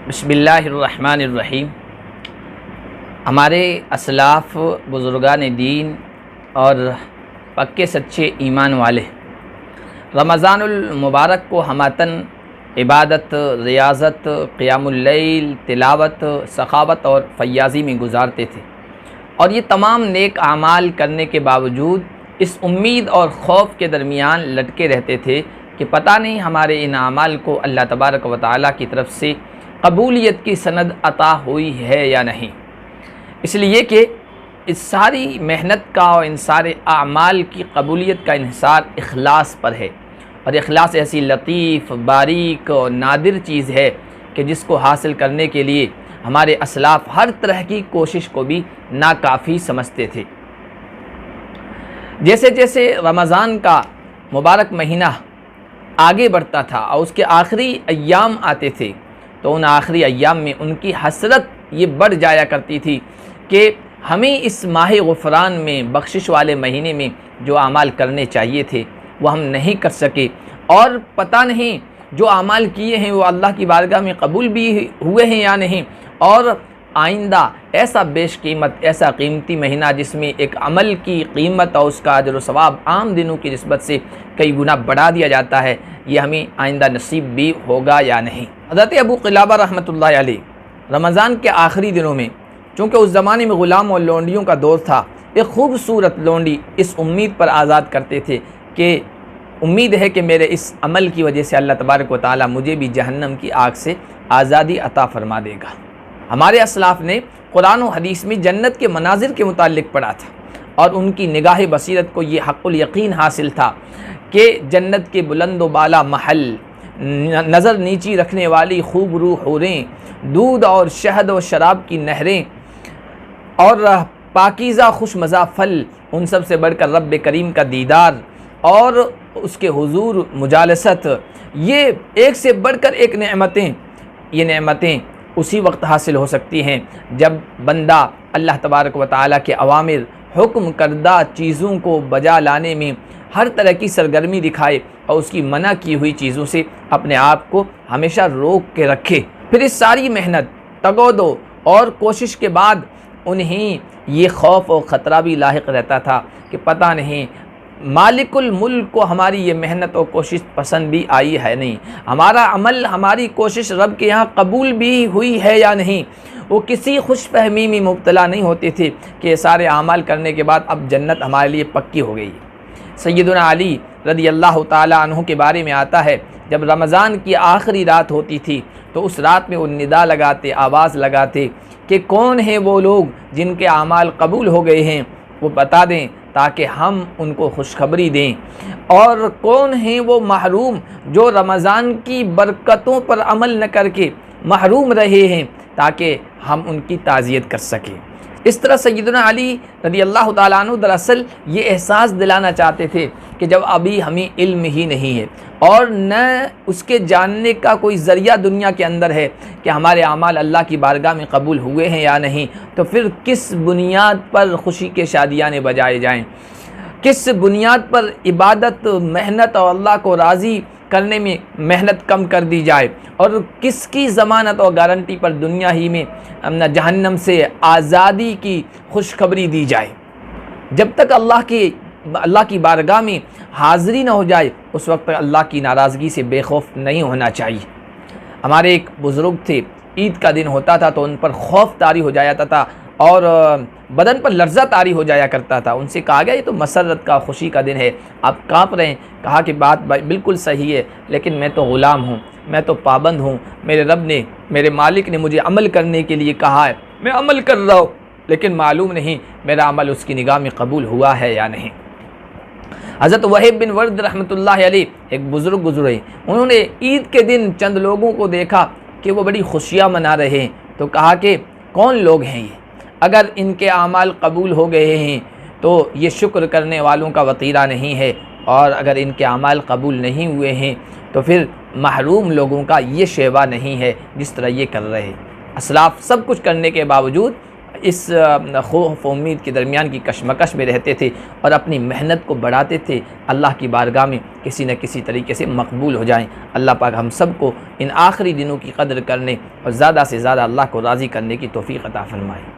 बिस्मिल्लाहिर्रहमानिर्रहीम। हमारे असलाफ़ बुज़ुर्गान दीन और पक्के सच्चे ईमान वाले रमज़ानुल मुबारक को हमातन इबादत, रियाज़त, क़ियामुल लैल, तिलावत, सखावत और फ़याज़ी में गुजारते थे और ये तमाम नेक आमाल करने के बावजूद इस उम्मीद और ख़ौफ़ के दरमियान लटके रहते थे कि पता नहीं हमारे इन आमाल को अल्लाह तबारक व तआला की तरफ से कबूलियत की सनद अता हुई है या नहीं। इसलिए कि इस सारी मेहनत का और इन सारे आमाल की कबूलियत का इन्हिसार इखलास पर है और इखलास ऐसी लतीफ़, बारीक और नादिर चीज़ है कि जिसको हासिल करने के लिए हमारे असलाफ़ हर तरह की कोशिश को भी नाकाफ़ी समझते थे। जैसे जैसे रमज़ान का मुबारक महीना आगे बढ़ता था और उसके आखिरी अय्याम आते थे तो उन आखिरी अय्याम में उनकी हसरत ये बढ़ जाया करती थी कि हमें इस माह गुफ़रान में, बख्शिश वाले महीने में जो आमाल करने चाहिए थे वो हम नहीं कर सके और पता नहीं जो आमाल किए हैं वो अल्लाह की बारगाह में कबूल भी हुए हैं या नहीं। और आइंदा ऐसा बेशकीमत, ऐसा कीमती महीना जिसमें एक अमल की कीमत और उसका अजर व सवाब आम दिनों की निस्बत से कई गुना बढ़ा दिया जाता है, ये हमें आइंदा नसीब भी होगा या नहीं। हज़रत अबू क़िलाबा रहमतुल्लाहि अलैह रमज़ान के आखिरी दिनों में, चूँकि उस ज़माने में ग़ुलाम और लौंडियों का दौर था, एक खूबसूरत लौंडी इस उम्मीद पर आज़ाद करते थे कि उम्मीद है कि मेरे इस अमल की वजह से अल्लाह तबारक व तआला मुझे भी जहन्नम की आग से आज़ादी अता फ़रमा देगा। हमारे असलाफ़ ने कुरान और हदीस में जन्नत के मनाजिर के मुतालिक पढ़ा था और उनकी निगाह बसीरत को ये हक़्क़ुल यकीन हासिल था कि जन्नत के बुलंद व बाला महल, नज़र नीची रखने वाली खूब रूह हूरें, दूध और शहद और शराब की नहरें और पाकीज़ा खुश मज़ा फल, उन सब से बढ़कर रब्ब करीम का दीदार और उसके हुजूर मुजालसत, ये एक से बढ़कर एक नेमतें। ये नेमतें उसी वक्त हासिल हो सकती हैं जब बंदा अल्लाह तबारक व तआला के अवामिर, हुक्म करदा चीज़ों को बजा लाने में हर तरह की सरगर्मी दिखाए और उसकी मना की हुई चीज़ों से अपने आप को हमेशा रोक के रखे। फिर इस सारी मेहनत, तगोदो और कोशिश के बाद उन्हें ये खौफ और ख़तरा भी लाहिक रहता था कि पता नहीं मालिकुल मुल्क को हमारी ये मेहनत और कोशिश पसंद भी आई है नहीं, हमारा अमल, हमारी कोशिश रब के यहाँ कबूल भी हुई है या नहीं। वो किसी खुश फहमी में मुब्तला नहीं होते थे कि ये सारे आमाल करने के बाद अब जन्नत हमारे लिए पक्की हो गई है। सैयदना अली रज़ी अल्लाह ताला अन्हु के बारे में आता है, जब रमज़ान की आखिरी रात होती थी तो उस रात में वो निदा लगाते, आवाज़ लगाते कि कौन है वो लोग जिनके आमाल कबूल हो गए हैं, वो बता दें ताकि हम उनको खुशखबरी दें, और कौन हैं वो महरूम जो रमज़ान की बरकतों पर अमल न करके महरूम रहे हैं ताकि हम उनकी ताज़ियत कर सकें। इस तरह सैयदना अली रज़ी अल्लाह ताला अन्हु दरअसल ये एहसास दिलाना चाहते थे कि जब अभी हमें इल्म ही नहीं है और न उसके जानने का कोई ज़रिया दुनिया के अंदर है कि हमारे आमाल अल्लाह की बारगाह में कबूल हुए हैं या नहीं, तो फिर किस बुनियाद पर खुशी के शादियाने बजाए जाएं, किस बुनियाद पर इबादत, मेहनत और अल्लाह को राज़ी करने में मेहनत कम कर दी जाए और किसकी ज़मानत और गारंटी पर दुनिया ही में जहन्नम से आज़ादी की खुशखबरी दी जाए। जब तक अल्लाह की बारगाह में हाज़िरी न हो जाए उस वक्त अल्लाह की नाराज़गी से बेखौफ नहीं होना चाहिए। हमारे एक बुज़ुर्ग थे, ईद का दिन होता था तो उन पर खौफ तारी हो जाता था और बदन पर लर्ज़ा तारी हो जाया करता था। उनसे कहा गया ये तो मसरत का, खुशी का दिन है, आप काँप रहे हैं। कहा कि बात बिल्कुल सही है, लेकिन मैं तो ग़ुलाम हूँ, मैं तो पाबंद हूँ, मेरे रब ने, मेरे मालिक ने मुझे अमल करने के लिए कहा है, मैं अमल कर रहा हूँ, लेकिन मालूम नहीं मेरा अमल उसकी निगाह में कबूल हुआ है या नहीं। हज़रत वहीब बिन वर्द रहमतुल्लाहि अलैह एक बुज़ुर्ग गुज़रे, उन्होंने ईद के दिन चंद लोगों को देखा कि वो बड़ी खुशियाँ मना रहे हैं, तो कहा कि कौन लोग हैं ये, अगर इनके आमाल कबूल हो गए हैं तो ये शुक्र करने वालों का वतीरा नहीं है, और अगर इनके आमाल कबूल नहीं हुए हैं तो फिर महरूम लोगों का ये शेवा नहीं है जिस तरह ये कर रहे हैं। असलाफ़ सब कुछ करने के बावजूद इस खौफ उम्मीद के दरमियान की कशमकश में रहते थे और अपनी मेहनत को बढ़ाते थे, अल्लाह की बारगाह में किसी न किसी तरीके से मकबूल हो जाएं। अल्लाह पाक हम सब को इन आखिरी दिनों की कदर करने और ज़्यादा से ज़्यादा अल्लाह को राज़ी करने की तौफ़ीक़ अता फ़रमाए।